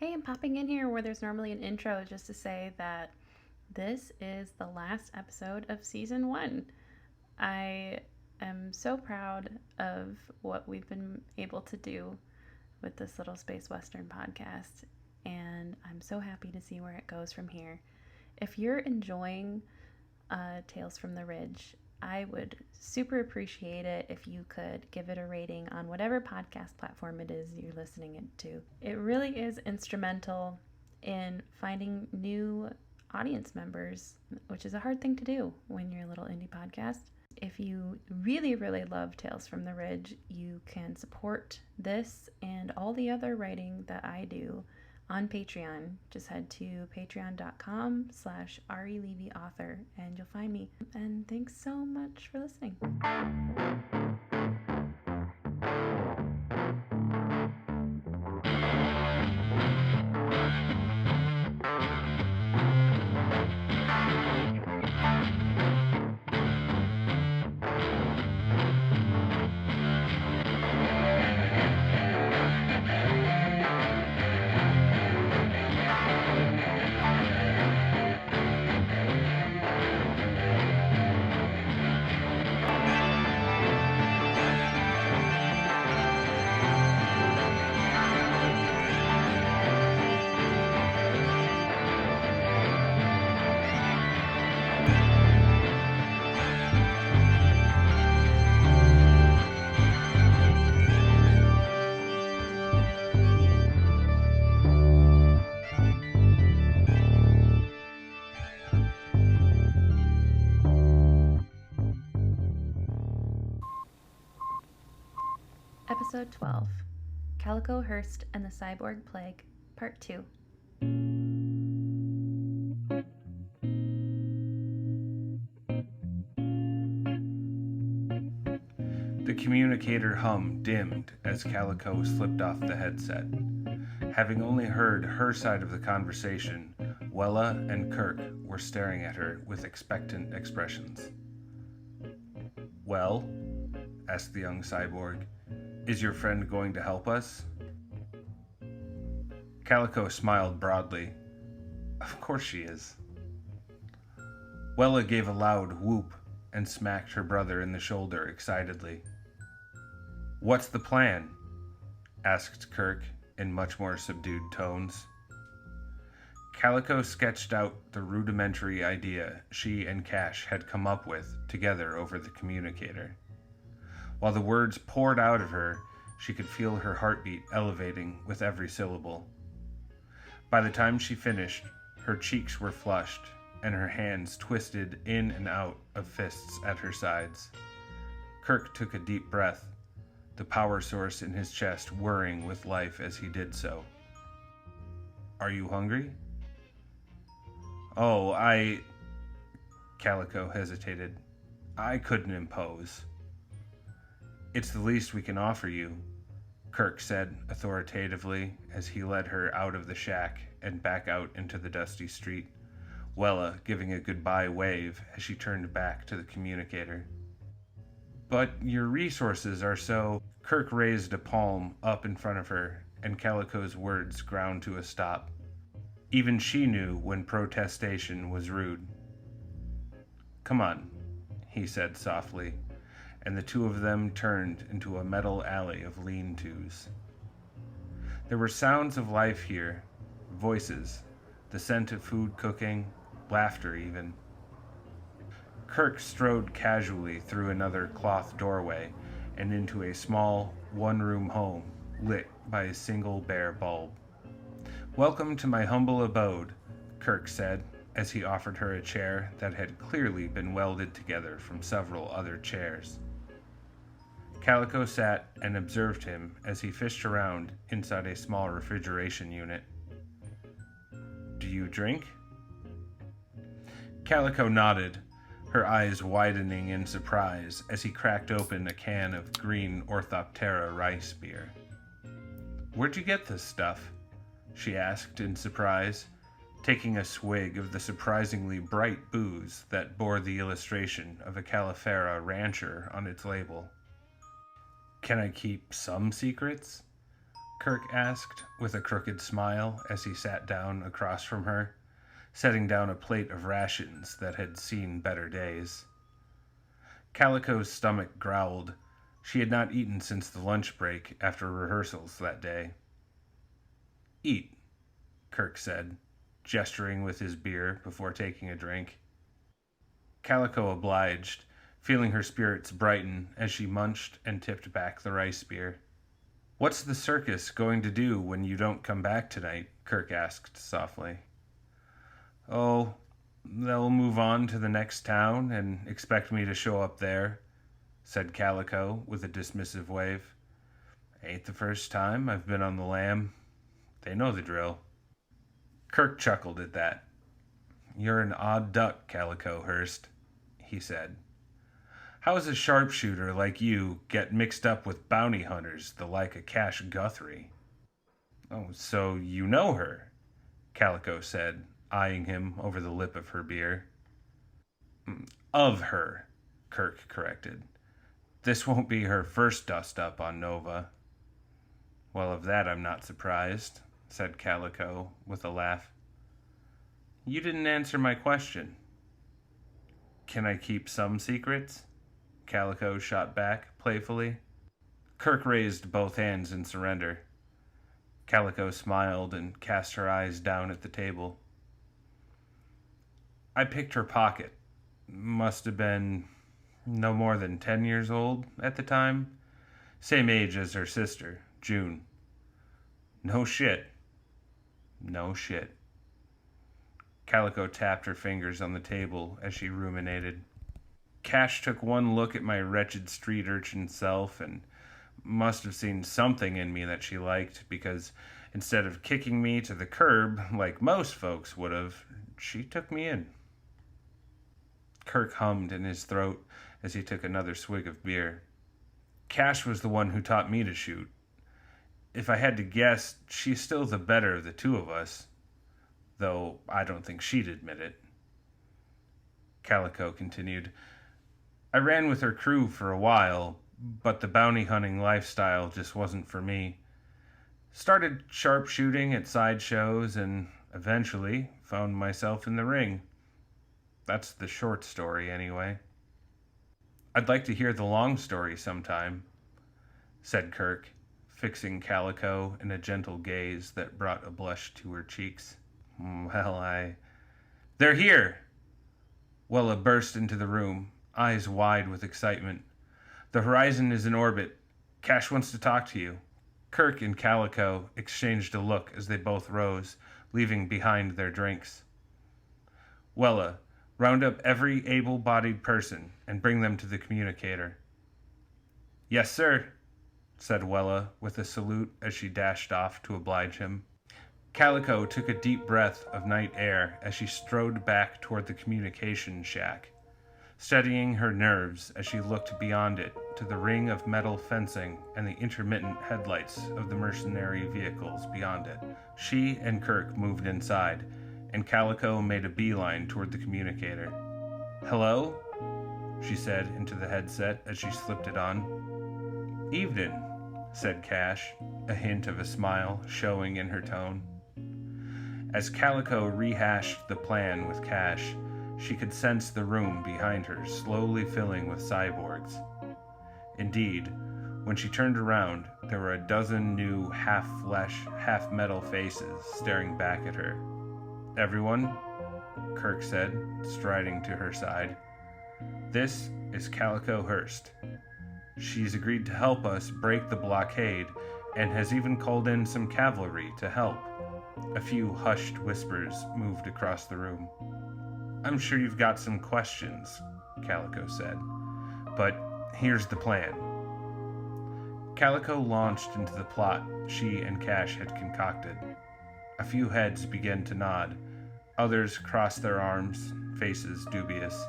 Hey, I'm popping in here where there's normally an intro just to say that this is the last episode of season 1. I am so proud of what we've been able to do with this little Space Western podcast, and I'm so happy to see where it goes from here. If you're enjoying Tales from the Ridge, I would super appreciate it if you could give it a rating on whatever podcast platform it is you're listening to. It really is instrumental in finding new audience members, which is a hard thing to do when you're a little indie podcast. If you really, really love Tales from the Ridge, you can support this and all the other writing that I do on Patreon. Just head to patreon.com/ReLevyAuthor and you'll find me. And thanks so much for listening. Episode 12, Calico, Hurst, and the Cyborg Plague, Part 2. The communicator hum dimmed as Calico slipped off the headset. Having only heard her side of the conversation, Wella and Kirk were staring at her with expectant expressions. "Well?" asked the young cyborg. "Is your friend going to help us?" Calico smiled broadly. "Of course she is." Wella gave a loud whoop and smacked her brother in the shoulder excitedly. "What's the plan?" asked Kirk in much more subdued tones. Calico sketched out the rudimentary idea she and Cash had come up with together over the communicator. While the words poured out of her, she could feel her heartbeat elevating with every syllable. By the time she finished, her cheeks were flushed, and her hands twisted in and out of fists at her sides. Kirk took a deep breath, the power source in his chest whirring with life as he did so. "Are you hungry?" "Oh, Calico hesitated. "I couldn't impose." "It's the least we can offer you," Kirk said authoritatively as he led her out of the shack and back out into the dusty street, Wella giving a goodbye wave as she turned back to the communicator. "But your resources are so..." Kirk raised a palm up in front of her, and Calico's words ground to a stop. Even she knew when protestation was rude. "Come on," he said softly, and the two of them turned into a metal alley of lean-tos. There were sounds of life here, voices, the scent of food cooking, laughter even. Kirk strode casually through another cloth doorway and into a small, one-room home lit by a single bare bulb. "Welcome to my humble abode," Kirk said, as he offered her a chair that had clearly been welded together from several other chairs. Calico sat and observed him as he fished around inside a small refrigeration unit. "Do you drink?" Calico nodded, her eyes widening in surprise as he cracked open a can of green Orthoptera rice beer. "Where'd you get this stuff?" she asked in surprise, taking a swig of the surprisingly bright booze that bore the illustration of a Califera rancher on its label. "Can I keep some secrets?" Kirk asked, with a crooked smile as he sat down across from her, setting down a plate of rations that had seen better days. Calico's stomach growled. She had not eaten since the lunch break after rehearsals that day. "Eat," Kirk said, gesturing with his beer before taking a drink. Calico obliged, feeling her spirits brighten as she munched and tipped back the rice beer. "What's the circus going to do when you don't come back tonight?" Kirk asked softly. "Oh, they'll move on to the next town and expect me to show up there," said Calico with a dismissive wave. "Ain't the first time I've been on the lam. They know the drill." Kirk chuckled at that. "You're an odd duck, Calico Hurst," he said. "How does a sharpshooter like you get mixed up with bounty hunters the like of Cash Guthrie?" "Oh, so you know her," Calico said, eyeing him over the lip of her beer. "Of her," Kirk corrected. "This won't be her first dust-up on Nova." "Well, of that I'm not surprised," said Calico with a laugh. "You didn't answer my question." "Can I keep some secrets?" Calico shot back playfully. Kirk raised both hands in surrender. Calico smiled and cast her eyes down at the table. "I picked her pocket. Must have been no more than 10 years old at the time. Same age as her sister, June." "No shit." "No shit." Calico tapped her fingers on the table as she ruminated. "Cash took one look at my wretched street urchin self and must have seen something in me that she liked, because instead of kicking me to the curb like most folks would have, she took me in." Kirk hummed in his throat as he took another swig of beer. "Cash was the one who taught me to shoot. If I had to guess, she's still the better of the two of us, though I don't think she'd admit it." Calico continued, "I ran with her crew for a while, but the bounty hunting lifestyle just wasn't for me. Started sharpshooting at sideshows and eventually found myself in the ring. That's the short story, anyway." "I'd like to hear the long story sometime," said Kirk, fixing Calico in a gentle gaze that brought a blush to her cheeks. "Well, They're here!" Wella burst into the room, eyes wide with excitement. "The horizon is in orbit. Cash wants to talk to you." Kirk and Calico exchanged a look as they both rose, leaving behind their drinks. "Wella, round up every able-bodied person and bring them to the communicator." "Yes, sir," said Wella with a salute as she dashed off to oblige him. Calico took a deep breath of night air as she strode back toward the communication shack, steadying her nerves as she looked beyond it to the ring of metal fencing and the intermittent headlights of the mercenary vehicles beyond it. She and Kirk moved inside, and Calico made a beeline toward the communicator. "Hello?" she said into the headset as she slipped it on. "Evening," said Cash, a hint of a smile showing in her tone. As Calico rehashed the plan with Cash, she could sense the room behind her slowly filling with cyborgs. Indeed, when she turned around, there were a dozen new half-flesh, half-metal faces staring back at her. "Everyone," Kirk said, striding to her side, "this is Calico Hurst. She's agreed to help us break the blockade and has even called in some cavalry to help." A few hushed whispers moved across the room. "I'm sure you've got some questions," Calico said, "but here's the plan." Calico launched into the plot she and Cash had concocted. A few heads began to nod. Others crossed their arms, faces dubious.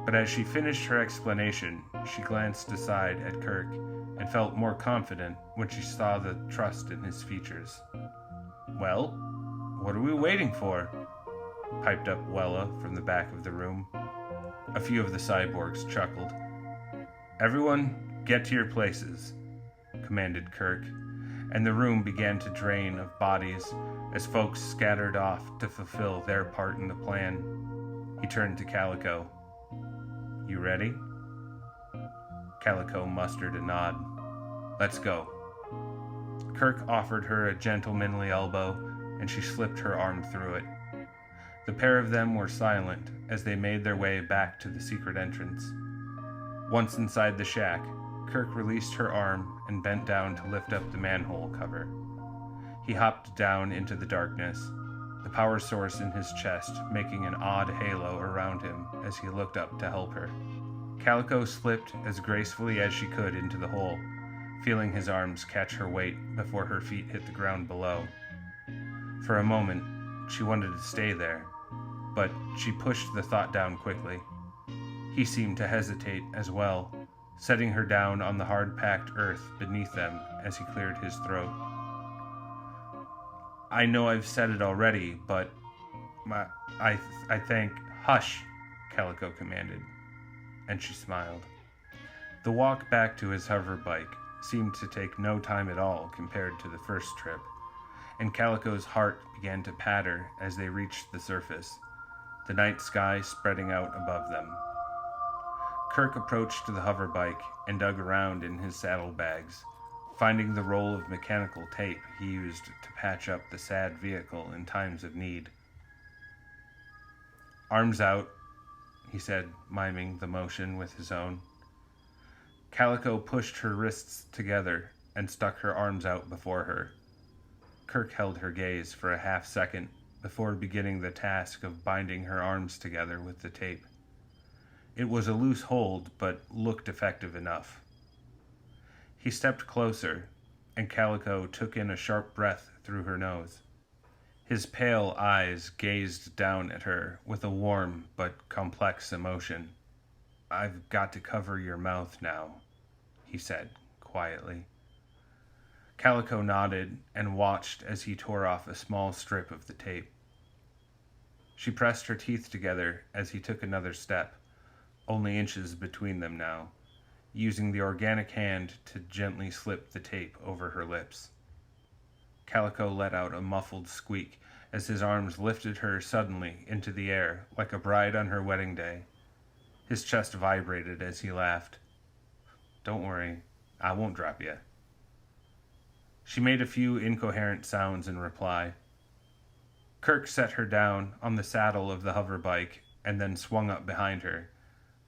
But as she finished her explanation, she glanced aside at Kirk and felt more confident when she saw the trust in his features. "Well, what are we waiting for?" piped up Wella from the back of the room. A few of the cyborgs chuckled. "Everyone, get to your places," commanded Kirk, and the room began to drain of bodies as folks scattered off to fulfill their part in the plan. He turned to Calico. "You ready?" Calico mustered a nod. "Let's go." Kirk offered her a gentlemanly elbow, and she slipped her arm through it. The pair of them were silent as they made their way back to the secret entrance. Once inside the shack, Kirk released her arm and bent down to lift up the manhole cover. He hopped down into the darkness, the power source in his chest making an odd halo around him as he looked up to help her. Calico slipped as gracefully as she could into the hole, feeling his arms catch her weight before her feet hit the ground below. For a moment, she wanted to stay there, but she pushed the thought down quickly. He seemed to hesitate as well, setting her down on the hard-packed earth beneath them as he cleared his throat. "I know I've said it already, but I think..." "Hush," Calico commanded, and she smiled. The walk back to his hover bike seemed to take no time at all compared to the first trip, and Calico's heart began to patter as they reached the surface, the night sky spreading out above them. Kirk approached the hover bike and dug around in his saddlebags, finding the roll of mechanical tape he used to patch up the sad vehicle in times of need. "Arms out," he said, miming the motion with his own. Calico pushed her wrists together and stuck her arms out before her. Kirk held her gaze for a half-second before beginning the task of binding her arms together with the tape. It was a loose hold, but looked effective enough. He stepped closer, and Calico took in a sharp breath through her nose. His pale eyes gazed down at her with a warm but complex emotion. "I've got to cover your mouth now," he said quietly. Calico nodded and watched as he tore off a small strip of the tape. She pressed her teeth together as he took another step, only inches between them now, using the organic hand to gently slip the tape over her lips. Calico let out a muffled squeak as his arms lifted her suddenly into the air like a bride on her wedding day. His chest vibrated as he laughed. "Don't worry, I won't drop you." She made a few incoherent sounds in reply. Kirk set her down on the saddle of the hover bike and then swung up behind her,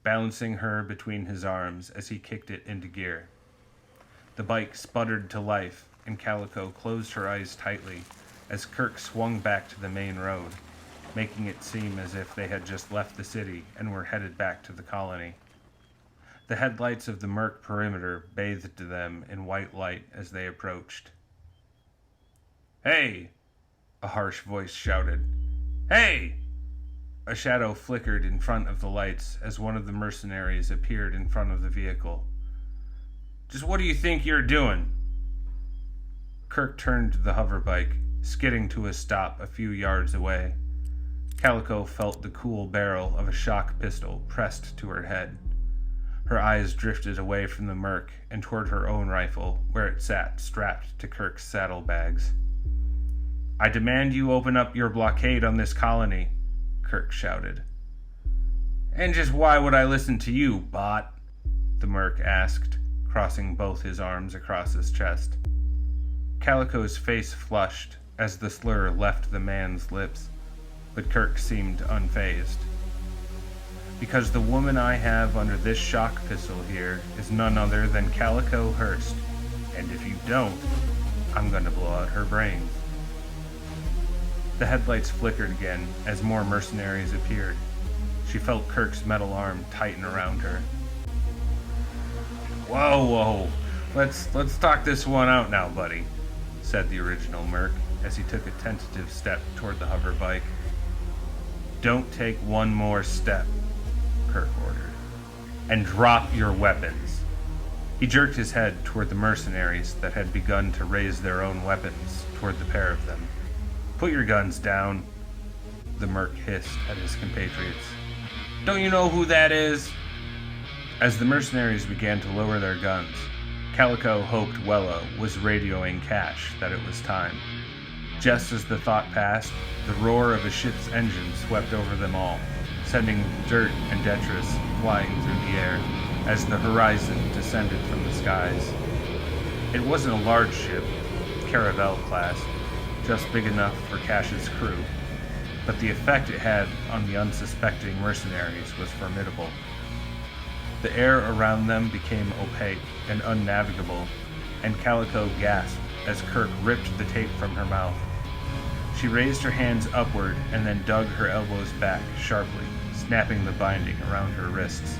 balancing her between his arms as he kicked it into gear. The bike sputtered to life, and Calico closed her eyes tightly as Kirk swung back to the main road, making it seem as if they had just left the city and were headed back to the colony. The headlights of the Merc perimeter bathed them in white light as they approached. "Hey!" a harsh voice shouted. "Hey!" A shadow flickered in front of the lights as one of the mercenaries appeared in front of the vehicle. "Just what do you think you're doing?" Kirk turned the hover bike, skidding to a stop a few yards away. Calico felt the cool barrel of a shock pistol pressed to her head. Her eyes drifted away from the Merc and toward her own rifle, where it sat strapped to Kirk's saddlebags. "I demand you open up your blockade on this colony," Kirk shouted. "And just why would I listen to you, bot?" the Merc asked, crossing both his arms across his chest. Calico's face flushed as the slur left the man's lips, but Kirk seemed unfazed. "Because the woman I have under this shock pistol here is none other than Calico Hurst, and if you don't, I'm going to blow out her brains." The headlights flickered again as more mercenaries appeared. She felt Kirk's metal arm tighten around her. Whoa, let's talk this one out now, buddy," said the original Merc as he took a tentative step toward the hover bike. "Don't take one more step," Kirk ordered, "and drop your weapons." He jerked his head toward the mercenaries that had begun to raise their own weapons toward the pair of them. "Put your guns down," the Merc hissed at his compatriots. "Don't you know who that is?" As the mercenaries began to lower their guns, Calico hoped Wella was radioing Cash that it was time. Just as the thought passed, the roar of a ship's engine swept over them all, sending dirt and detritus flying through the air as the horizon descended from the skies. It wasn't a large ship, Caravel class, just big enough for Cash's crew, but the effect it had on the unsuspecting mercenaries was formidable. The air around them became opaque and unnavigable, and Calico gasped as Kirk ripped the tape from her mouth. She raised her hands upward and then dug her elbows back sharply, snapping the binding around her wrists.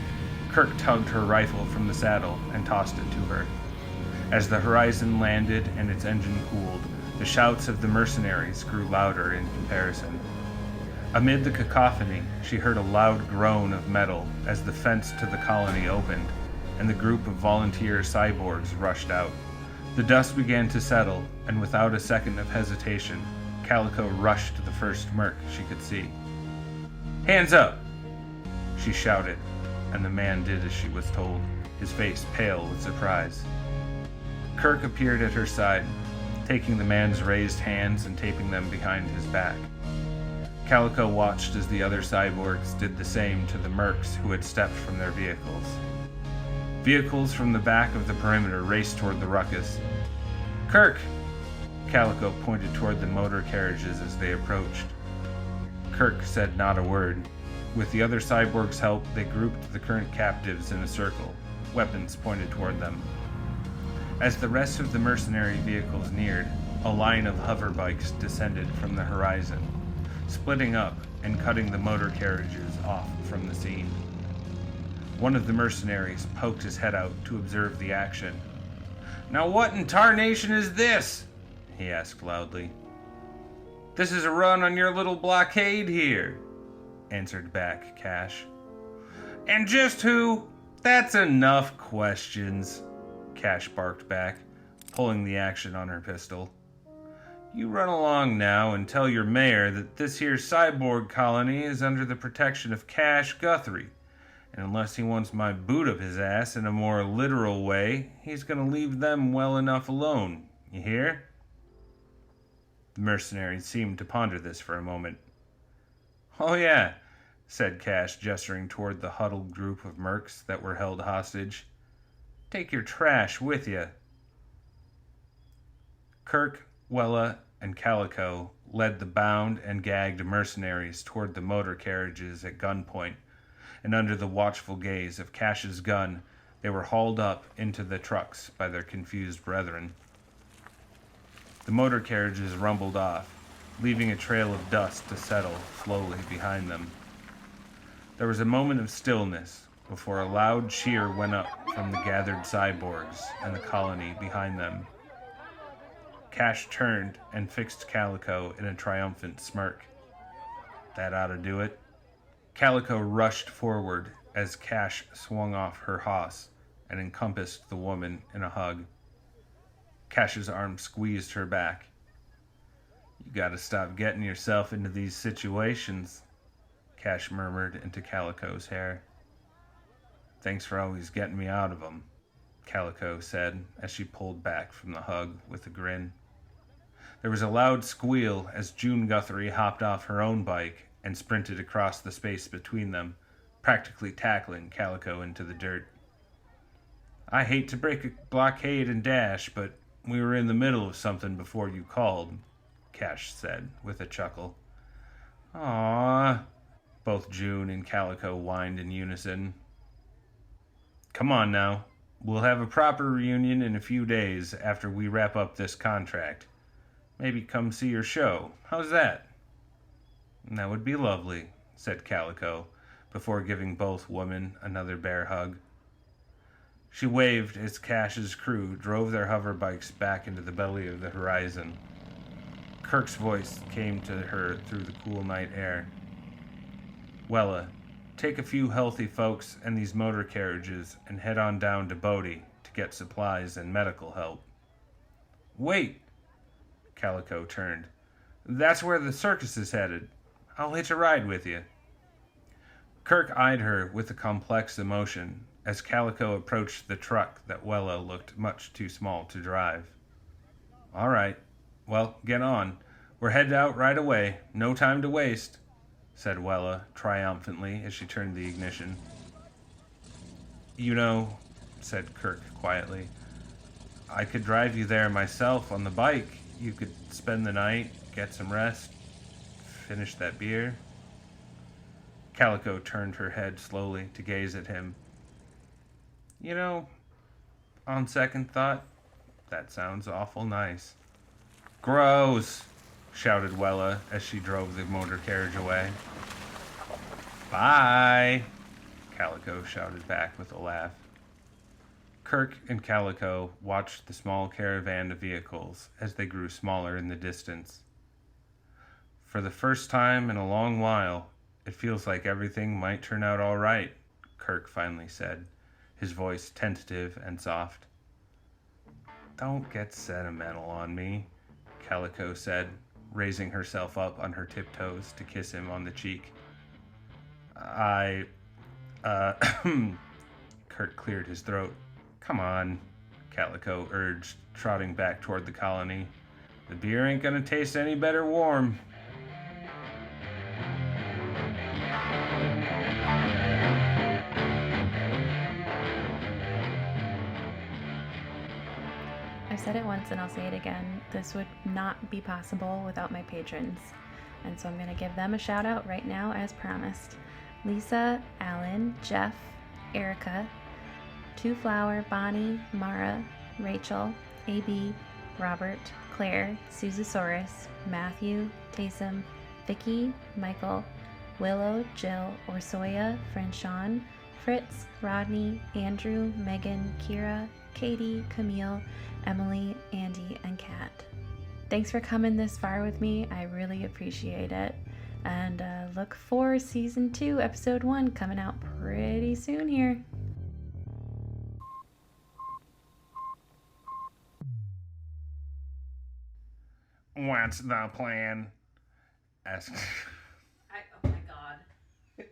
Kirk tugged her rifle from the saddle and tossed it to her. As the horizon landed and its engine cooled, the shouts of the mercenaries grew louder in comparison. Amid the cacophony, she heard a loud groan of metal as the fence to the colony opened, and the group of volunteer cyborgs rushed out. The dust began to settle, and without a second of hesitation, Calico rushed to the first merc she could see. "Hands up!" she shouted, and the man did as she was told, his face pale with surprise. Kirk appeared at her side, taking the man's raised hands and taping them behind his back. Calico watched as the other cyborgs did the same to the mercs who had stepped from their vehicles. Vehicles from the back of the perimeter raced toward the ruckus. "Kirk!" Calico pointed toward the motor carriages as they approached. Kirk said not a word. With the other cyborgs' help, they grouped the current captives in a circle, weapons pointed toward them. As the rest of the mercenary vehicles neared, a line of hover bikes descended from the horizon, splitting up and cutting the motor carriages off from the scene. One of the mercenaries poked his head out to observe the action. "Now what in tarnation is this?" he asked loudly. "This is a run on your little blockade here," answered back Cash. "And just who?" "That's enough questions," Cash barked back, pulling the action on her pistol. "You run along now and tell your mayor that this here cyborg colony is under the protection of Cash Guthrie, and unless he wants my boot up his ass in a more literal way, he's gonna leave them well enough alone. You hear?" The mercenary seemed to ponder this for a moment. "Oh yeah," said Cash, gesturing toward the huddled group of mercs that were held hostage. "Take your trash with you." Kirk, Wella, and Calico led the bound and gagged mercenaries toward the motor carriages at gunpoint, and under the watchful gaze of Cash's gun, they were hauled up into the trucks by their confused brethren. The motor carriages rumbled off, leaving a trail of dust to settle slowly behind them. There was a moment of stillness before a loud cheer went up from the gathered cyborgs and the colony behind them. Cash turned and fixed Calico in a triumphant smirk. "That ought to do it." Calico rushed forward as Cash swung off her hoss and encompassed the woman in a hug. Cash's arm squeezed her back. "You gotta stop getting yourself into these situations," Cash murmured into Calico's hair. "Thanks for always getting me out of them," Calico said as she pulled back from the hug with a grin. There was a loud squeal as June Guthrie hopped off her own bike and sprinted across the space between them, practically tackling Calico into the dirt. "I hate to break a blockade and dash, but we were in the middle of something before you called," Cash said with a chuckle. "Aww," both June and Calico whined in unison. "Come on now. We'll have a proper reunion in a few days after we wrap up this contract. Maybe come see your show. How's that?" "That would be lovely," said Calico, before giving both women another bear hug. She waved as Cash's crew drove their hover bikes back into the belly of the horizon. Kirk's voice came to her through the cool night air. "Wella, take a few healthy folks and these motor carriages and head on down to Bodie to get supplies and medical help." "Wait!" Calico turned. "That's where the circus is headed. I'll hitch a ride with you." Kirk eyed her with a complex emotion as Calico approached the truck that Wella looked much too small to drive. All right, well, get on. We're headed out right away. No time to waste, said Wella triumphantly as she turned the ignition. You know, said Kirk quietly, I could drive you there myself on the bike. You could spend the night, get some rest, finish that beer. Calico turned her head slowly to gaze at him. You know, on second thought, that sounds awful nice. Gross, shouted Wella as she drove the motor carriage away. Bye, Calico shouted back with a laugh. Kirk and Calico watched the small caravan of vehicles as they grew smaller in the distance. For the first time in a long while, it feels like everything might turn out all right, Kirk finally said, his voice tentative and soft. Don't get sentimental on me, Calico said, raising herself up on her tiptoes to kiss him on the cheek. Kirk cleared his throat. Come on, Calico urged, trotting back toward the colony. The beer ain't gonna taste any better warm. I've said it once and I'll say it again. This would not be possible without my patrons. And so I'm going to give them a shout out right now as promised. Lisa, Alan, Jeff, Erica, Two Flower, Bonnie, Mara, Rachel, AB, Robert, Claire, Susasaurus, Matthew, Taysom, Vicky, Michael, Willow, Jill, Orsoya, Franchon, Fritz, Rodney, Andrew, Megan, Kira, Katie, Camille, Emily, Andy, and Kat. Thanks for coming this far with me. I really appreciate it. And look for Season 2, Episode 1 coming out pretty soon here. What's the plan? Asked. Oh my god.